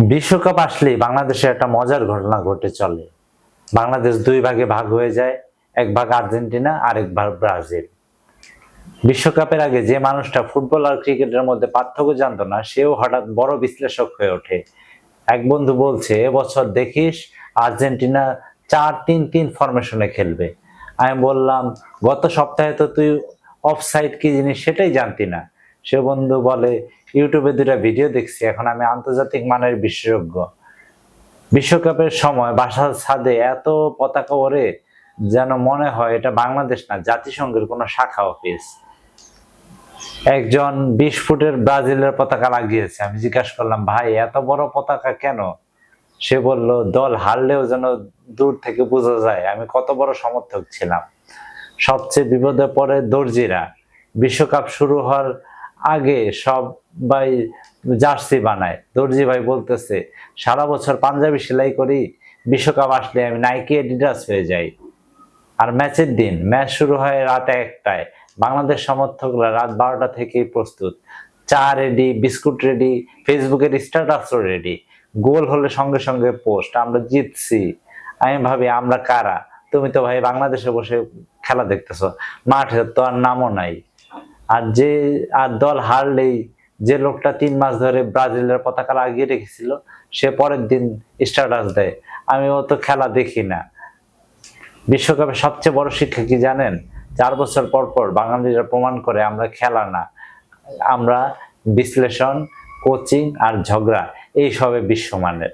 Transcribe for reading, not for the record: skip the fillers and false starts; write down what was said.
বিশ্বকাপ আসলেই বাংলাদেশে একটা মজার ঘটনা ঘটে চলে। বাংলাদেশ দুই ভাগে ভাগ হয়ে যায়, এক ভাগ আর্জেন্টিনা আর এক ভাগ ব্রাজিল। বিশ্বকাপের আগে যে মানুষটা ফুটবল আর ক্রিকেটের মধ্যে পার্থক্য জানতো না, সেও হঠাৎ বড় বিশ্লেষক হয়ে ওঠে। এক বন্ধু বলছে, এবছর দেখিস আর্জেন্টিনা 4-3-3 ফরমেশনে খেলবে। আমি বললাম, গত সপ্তাহে তো তুই অফসাইড কি জিনিস সেটাই জানতি না। সে বন্ধু বলে, ইউটিউবে দুটা ভিডিও দেখছি, এখন আমি আন্তর্জাতিক মানের বিশেষজ্ঞ। বিশ্বকাপের সময় বাসার ছাদে এত পতাকা ওড়ে, যেন মনে হয় এটা বাংলাদেশ না, জাতিসংঘের কোনো শাখা অফিস। একজন 20 ফুটের ব্রাজিলের পতাকা লাগিয়েছে। আমি জিজ্ঞাসা করলাম, ভাই এত বড় পতাকা কেন? সে বলল, দল হারলেও যেন দূর থেকে বোঝা যায় আমি কত বড় সমর্থক ছিলাম। সবচেয়ে বিপদে পড়ে দর্জিরা। বিশ্বকাপ শুরু হওয়ার আগে সবাই জার্সি বানায়। দর্জি ভাই বলতেছে, সারা বছর পাঞ্জাবি সেলাই করি, বিশ্বকাপ আসলে আমি নাইকি এডিডাস হয়ে যাই। আর ম্যাচের দিন, ম্যাচ শুরু হয় রাত 1টায়, বাংলাদেশ সমর্থকরা রাত 12টা থেকেই প্রস্তুত। চা রেডি, বিস্কুট রেডি, ফেসবুকের স্ট্যাটাসও রেডি। গোল হলে সঙ্গে সঙ্গে পোস্ট, আমরা জিতছি। আমি ভাবি, আমরা কারা? তুমি তো ভাই বাংলাদেশে বসে খেলা দেখতেছো, মাঠে তো আর নামও নাই। আর দল হারলেই যে লোকটা 3 মাস ধরে ব্রাজিলের পতাকা লাগিয়ে রেখেছিল, সে পরের দিন স্ট্যাটাস দেয়, আমি অত খেলা দেখি না। বিশ্বকাপের সবচেয়ে বড় শিক্ষা কি জানেন? 4 বছর পর পর বাঙালিরা প্রমাণ করে আমরা খেলা না, আমরা বিশ্লেষণ, কোচিং আর ঝগড়া এইসবে বিশ্বমানের।